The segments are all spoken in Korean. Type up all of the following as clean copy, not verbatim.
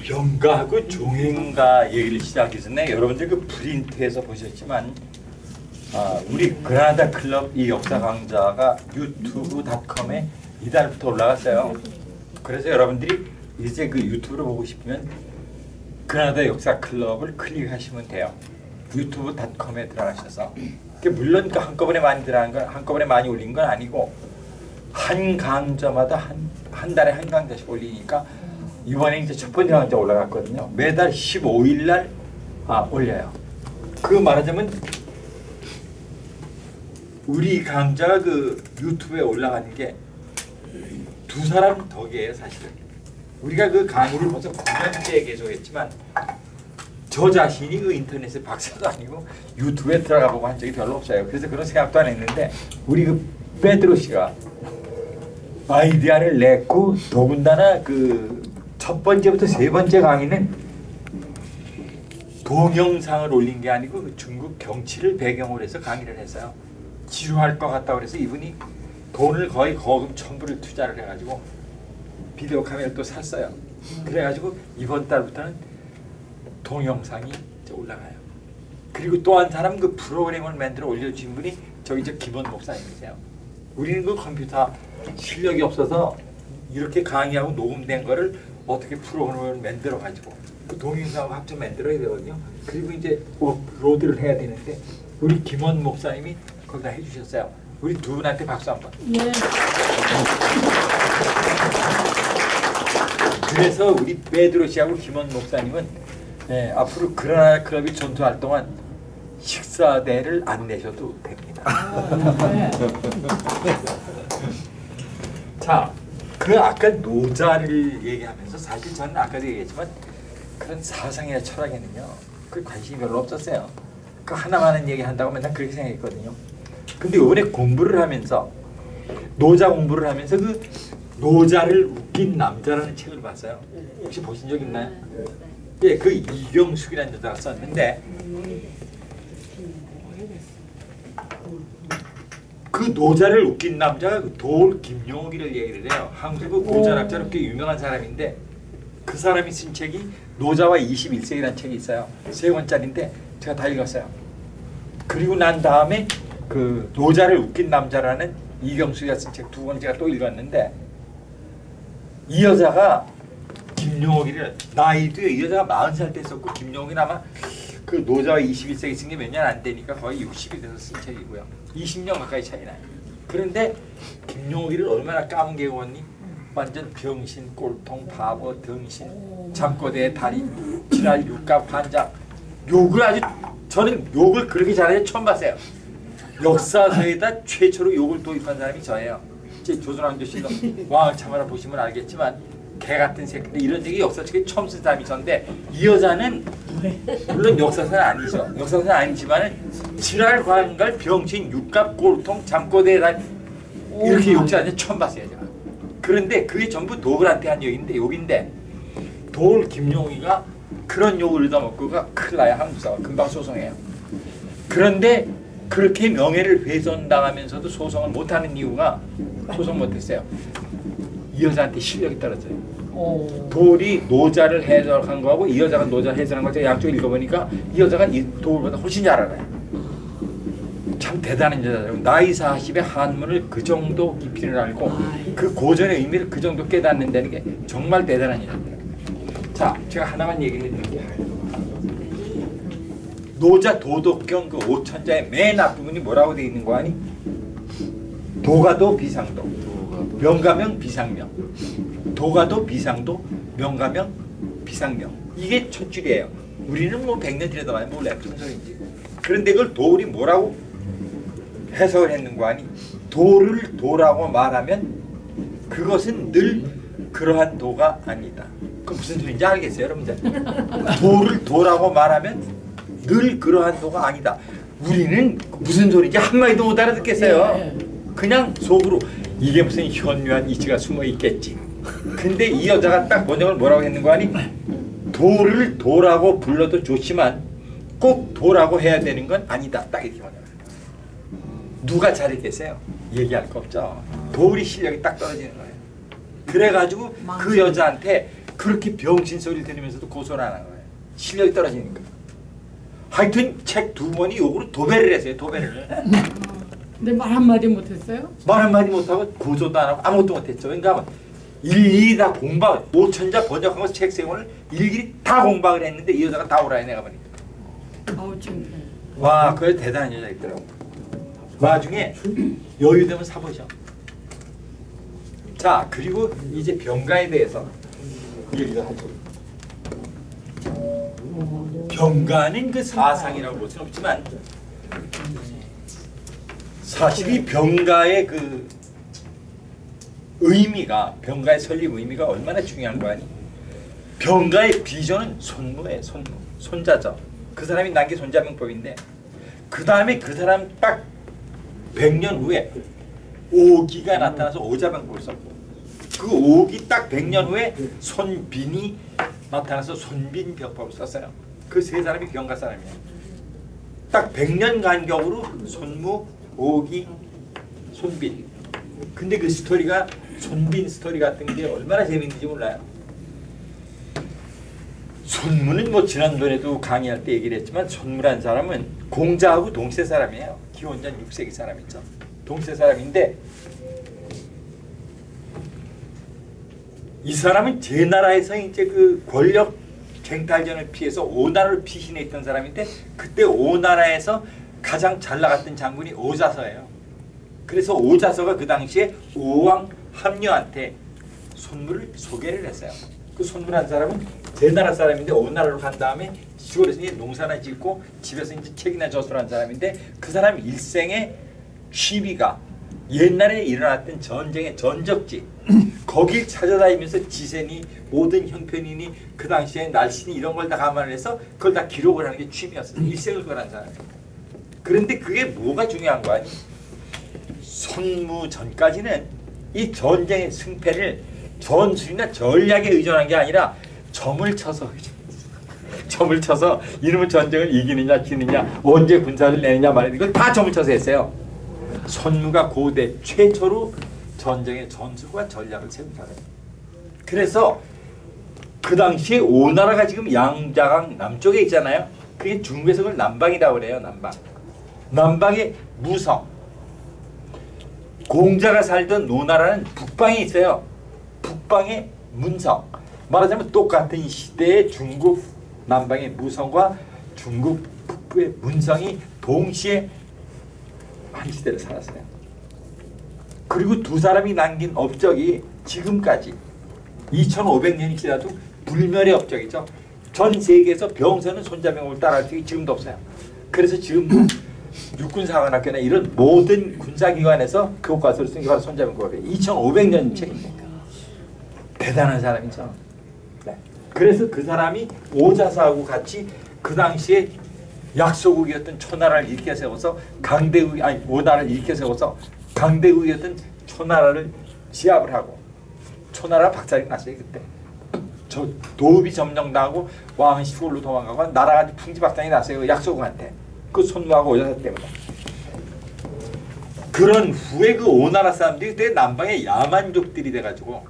병가하고 종행가 얘기를 시작하기 전에 여러분들 그 프린트에서 보셨지만 우리 그라나다 클럽 이 역사 강좌가 유튜브.com에 이달부터 올라갔어요. 그래서 여러분들이 이제 그 유튜브를 보고 싶으면 그라나다 역사 클럽을 클릭하시면 돼요. 유튜브.com에 들어가셔서. 물론 그 한꺼번에 많이 들어간 건 한꺼번에 많이 올린 건 아니고 한 강좌마다 한 달에 한 강좌씩 올리니까 이번에 이제 첫 번째 강좌 올라갔거든요. 매달 15일 날 올려요. 그 말하자면 우리 강좌가 그 유튜브에 올라가는 게 두 사람 덕이에요, 사실은. 우리가 그 강의를 벌써 9년째 계속했지만 저 자신이 그 인터넷의 박사도 아니고 유튜브에 들어가 보고 한 적이 별로 없어요. 그래서 그런 생각도 안 했는데 우리 그 베드로 씨가 아이디어를 냈고 더군다나 그 첫 번째부터 세 번째 강의는 동영상을 올린 게 아니고 그 중국 경치를 배경으로 해서 강의를 했어요. 지루할 것 같다고 그래서 이분이 돈을 거의 거금 천불을 투자를 해가지고 비디오 카메라를 또 샀어요. 그래가지고 이번 달부터는 동영상이 올라가요. 그리고 또 한 사람 그 프로그램을 만들어 올려주신 분이 저 김원 목사님이세요. 우리는 그 컴퓨터 실력이 없어서 이렇게 강의하고 녹음된 거를 어떻게 프로그램을 만들어 가지고 그 동영상하고 합쳐 만들어야 되거든요. 그리고 이제 업로드를 해야 되는데 우리 김원 목사님이 거기다 해주셨어요. 우리 두 분한테 박수 한번. 예. 그래서 우리 베드로 씨하고 김원 목사님은 앞으로 그라나다 클럽이 전투할 동안 식사대를 안 내셔도 됩니다. 자, 그 아까 노자를 얘기하면서 사실 저는 아까도 얘기했지만 그런 사상이나 철학에는요 그 관심이 별로 없었어요. 그 하나만한 얘기 한다고 맨날 그렇게 생각했거든요. 근데 이번에 공부를 하면서 노자 공부를 하면서 그 노자를 웃긴 남자라는 책을 봤어요. 혹시 보신 적 있나요? 예, 그 이경숙이라는 여자가 썼는데 그 노자를 웃긴 남자가 그 돌 김용옥이를 얘기를 해요. 한국 고전학자로 꽤 유명한 사람인데 그 사람이 쓴 책이 노자와 21세기라는 책이 있어요. 3권짜리인데 제가 다 읽었어요. 그리고 난 다음에 그 노자를 웃긴 남자라는 이경수가 쓴 책 2권 제가 또 읽었는데 이 여자가 김용옥이를 나이도 이 여자가 40살 때 썼고 김용옥이 아마 그 노자와 21세기 쓴 게 몇 년 안 되니까 거의 60이 돼서 쓴 책이고요. 20년 가까이 차이 나요. 그런데 김용옥이를 얼마나 까문 게 왔니? 완전 병신, 꼴통, 바보, 등신, 잠꼬대, 다리, 지랄, 육갑, 환장 욕을 아주 저는 욕을 그렇게 잘하는 처음 봤어요. 역사서에다 최초로 욕을 도입한 사람이 저예요. 제 조선왕조 실록 왕을 참아라 보시면 알겠지만 개 같은 새끼들 이런 얘기 역사책에 처음 쓴 사람이 전데 이 여자는 물론 역사서는 아니죠. 역사서는 아니지만은 지랄, 관갈, 병신, 육갑, 꼴통, 잠꼬대 이렇게 욕자한테 처음 봤어요 제가. 그런데 그게 전부 도굴한테 한 욕인데 도굴 김용희가 그런 욕을 얻어먹고가 큰일 나요. 한국사가 금방 소송해요. 그런데 그렇게 명예를 훼손당하면서도 소송을 못하는 이유가 소송 못했어요. 이 여자한테 실력이 떨어져요. 돌이 노자를 해석한 거하고 이 여자가 노자를 해석한 거 제가 양쪽 읽어보니까 이 여자가 이 돌보다 훨씬 잘 알아요. 참 대단한 여자예요. 나이 40에 한문을 그 정도 깊이를 알고 그 고전의 의미를 그 정도 깨닫는다는 게 정말 대단한 여자입니다. 자, 제가 하나만 얘기를 드릴게요. 노자 도덕경 그 5천자의 맨 앞부분이 뭐라고 되어 있는 거 아니? 도가도 비상도, 명가명 비상명. 도가도 비상도, 명가명 비상명. 이게 첫 줄이에요. 우리는 뭐 100년 지나도 많이 몰라요. 무슨 소리인지. 그런데 그걸 도울이 뭐라고 해석을 했는 거 아니? 도를 도라고 말하면 그것은 늘 그러한 도가 아니다. 그 무슨 소리인지 알겠어요, 여러분들? 도를 도라고 말하면 늘 그러한 도가 아니다. 우리는 무슨 소리인지 한마디도 못 알아듣겠어요. 그냥 속으로 이게 무슨 현묘한 이치가 숨어 있겠지. 근데 이 여자가 딱 번역을 뭐라고 했는 거 아니? 도를 도라고 불러도 좋지만 꼭 도라고 해야 되는 건 아니다. 딱 이렇게 번역을. 누가 잘했겠어요? 얘기할 거 없죠. 도울이 실력이 딱 떨어지는 거예요. 그래가지고 그 여자한테 그렇게 병신 소리를 들으면서도 고소를 안 한 거예요. 실력이 떨어지니까. 하여튼 책 2권이 욕으로 도배를 했어요. 도배를. 근데 말 한마디 못했어요? 말 한마디 못하고 고소도 안 하고 아무것도 못했죠. 그러니까 일일이 다 공박, 5,000자 번역한 거 책 3권을 일일이 다 공박을 했는데 이 여자가 다 오라해 내가 보니까. 아우 참. 와, 그게 대단한 여자 있더라고. 나중에 여유되면 사보셔. 자, 그리고 이제 병가에 대해서 얘기를 하죠. 병가는 그 사상이라고 볼 수는 없지만 사실 이 병가의 그 의미가, 병가의 설립 의미가 얼마나 중요한 거 아니? 병가의 비전은 손무예요. 손무. 손자죠. 그 사람이 남긴 손자병법인데 그 다음에 그 사람 딱 100년 후에 오기가 나타나서 오자병법을 썼고 그 오기 딱 100년 후에 손빈이 나타나서 손빈병법을 썼어요. 그 세 사람이 병가 사람이에요. 딱 100년 간격으로 손무, 오기, 손빈. 근데 그 스토리가 손빈 스토리 같은 게 얼마나 재밌는지 몰라요. 손무는 뭐 지난번에도 강의할 때 얘기를 했지만 손무란 사람은 공자하고 동시대 사람이에요. 기원전 6세기 사람이죠. 동시대 사람인데 이 사람은 제 나라에서 이제 그 권력 쟁탈전을 피해서 오나라를 피신했던 사람인데 그때 오나라에서 가장 잘 나갔던 장군이 오자서예요. 그래서 오자서가 그 당시에 오왕 함녀한테 손무를 소개를 했어요. 그 손무란 사람은 제 나라 사람인데 오나라로 간 다음에 시골에서 이제 농사나 짓고 집에서 이제 책이나 저술한 사람인데 그 사람 일생의 취미가 옛날에 일어났던 전쟁의 전적지 거길 찾아다니면서 지세니 모든 형편이니 그 당시에 날씨니 이런 걸 다 감안을 해서 그걸 다 기록을 하는 게 취미였어요. 일생을 걸은 사람이에요. 그런데 그게 뭐가 중요한 거 아니? 손무 전까지는 이 전쟁의 승패를 전술이나 전략에 의존한 게 아니라 점을 쳐서 이놈의 전쟁을 이기느냐 지느냐 언제 군사를 내느냐 말이야 이걸 다 점을 쳐서 했어요. 손무가 고대 최초로 전쟁의 전술과 전략을 세운 사람이에요. 그래서 그 당시에 오나라가 지금 양자강 남쪽에 있잖아요. 그게 중국에서 그걸 남방이라고 그래요. 남방. 남방의 무성. 공자가 살던 노나라는 북방에 있어요. 북방의 문성. 말하자면 똑같은 시대의 중국 남방의 무성과 중국 북부의 문성이 동시에 한 시대를 살았어요. 그리고 두 사람이 남긴 업적이 지금까지 2500년이 지나도 불멸의 업적이죠. 전 세계에서 병서는 손자병법을 따라할 수 지금도 없어요. 그래서 지금 육군사관학교나 이런 모든 군사기관에서 교과서를 쓴 게 바로 손자병법이에요. 2500년 책입니다. 대단한 사람이죠. 네. 그래서 그 사람이 오자서하고 같이 그 당시에 약소국이었던 초나라를 일으켜 세워서 강대국 아니 오나라를 일으켜 세워서 강대국이었던 초나라를 제압을 하고 초나라 박살이 났어요. 그때 저 도읍이 점령당하고 왕은 시골로 도망가고 나라가 풍지박산이 났어요. 약소국한테 그 손무하고 오자서 때문에. 그런 후에 그 오나라 사람들이 그때 남방의 야만족들이 돼가지고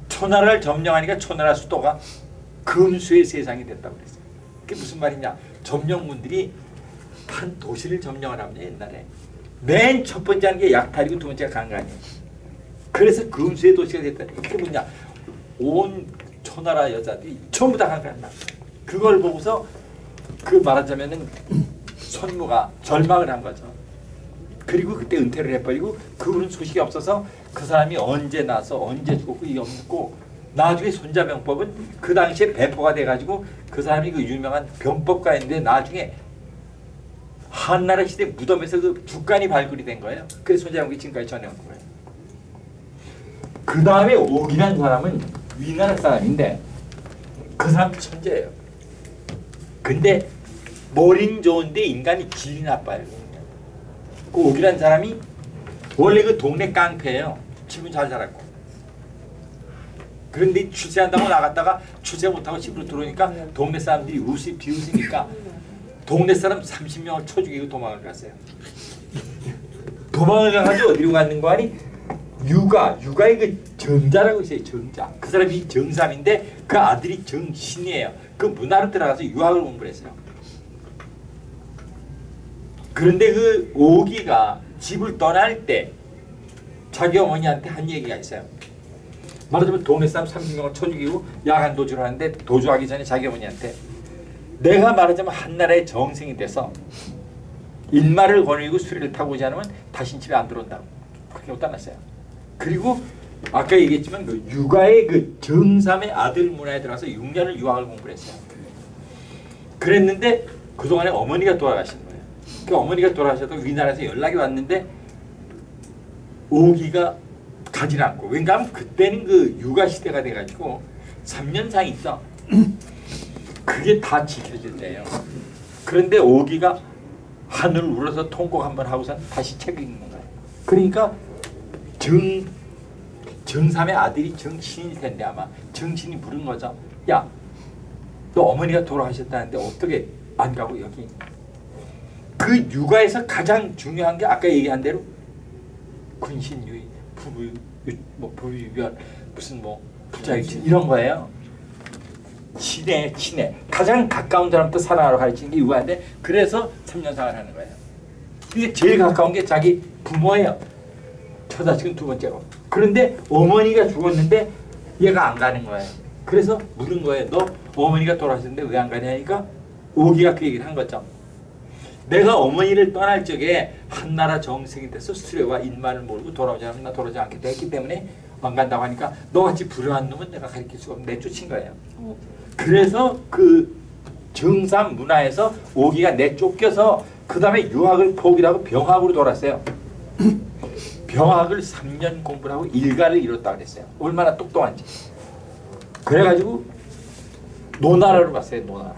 초나라를 점령하니까 초나라 수도가 금수의 세상이 됐다고 그랬어요. 그게 무슨 말이냐? 점령군들이 한 도시를 점령을 하면 옛날에 맨 첫 번째 하는 게 약탈이고 두 번째가 강간이에요. 그래서 금수의 도시가 됐다. 그게 뭐냐? 온 초나라 여자들이 전부 다 강간을 났어요. 그걸 보고서 그 말하자면은 손무가 절망을 한 거죠. 그리고 그때 은퇴를 해버리고 그분은 소식이 없어서 그 사람이 언제 나서 언제 죽었고 이게 없고 나중에 손자병법은 그 당시에 배포가 돼가지고 그 사람이 그 유명한 병법가인데 나중에 한나라 시대 무덤에서 그 죽간이 발굴이 된 거예요. 그래서 손자병법이 지금까지 전해온 거예요. 그 다음에 오기란 사람은 위나라 사람인데 그 사람도 천재예요. 근데 머리는 좋은데 인간이 질이 나빠요. 그 오기란 사람이 원래 그 동네 깡패예요. 집은 잘 살았고. 그런데 출세한다고 나갔다가 출세 못하고 집으로 들어오니까 동네 사람들이 비웃으니까 동네 사람 30명을 쳐 죽이고 도망을 갔어요. 도망을 가가지고 어디로 갔는 거 아니? 유가의 그 정자라고 있어요. 정자. 그 사람이 정삼인데 그 아들이 정신이에요. 그 문화로 들어가서 유학을 공부를 했어요. 그런데 그 오기가 집을 떠날 때 자기 어머니한테 한 얘기가 있어요. 말하자면 동네 사람 30명을 쳐 죽이고 야간 도주를 하는데 도주하기 전에 자기 어머니한테 내가 말하자면 한나라의 정생이 돼서 인마를 거느리고 수레를 타고 오지 않으면 다신 집에 안 들어온다고 그렇게 하고 떠났어요. 그리고 아까 얘기했지만 그 육아의 그 정삼의 아들 문화에 들어가서 6년을 유학을 공부를 했어요. 그랬는데 그동안에 어머니가 돌아가신 거예요. 그 어머니가 돌아가셔도 우리나라에서 연락이 왔는데 오기가 가지는 않고 왜냐하면 그때는 그 육아 시대가 돼가지고 3년상 있어. 그게 다 지켜질 때예요. 그런데 오기가 하늘 울어서 통곡 한번 하고선 다시 책을 읽는 거예요. 그러니까 정삼의 아들이 정신일 텐데 아마 정신이 물은 거죠. 야, 너 어머니가 돌아가셨다는데 어떻게 안 가고 여기? 그 육아에서 가장 중요한 게 아까 얘기한 대로 군신유의, 부유변, 무슨 뭐 부자유치 이런 거예요. 친해. 가장 가까운 사람부터 사랑하러 가르치는 게 육아인데 그래서 3년상을 하는 거예요. 이게 제일 가까운 게 자기 부모예요. 처자식은 두 번째로. 그런데 어머니가 죽었는데 얘가 안 가는 거예요. 그래서 물은 거예요. 너 어머니가 돌아가셨는데 왜 안 가냐니까 오기가 그 얘기를 한 거죠. 내가 어머니를 떠날 적에 한나라 정승이 돼서 수레와 인마를 몰고 돌아오지 않으면 나 돌아오지 않겠다 했기 때문에 안 간다고 하니까 너같이 불효한 놈은 내가 가르칠 수가 없는데 내쫓은 거예요. 그래서 그 정삼 문화에서 오기가 내쫓겨서 그 다음에 유학을 포기하고 병학으로 돌았어요. 병학을 3년 공부를 하고 일가를 이뤘다고 그랬어요. 얼마나 똑똑한지. 그래가지고 노나라로 갔어요. 노나라.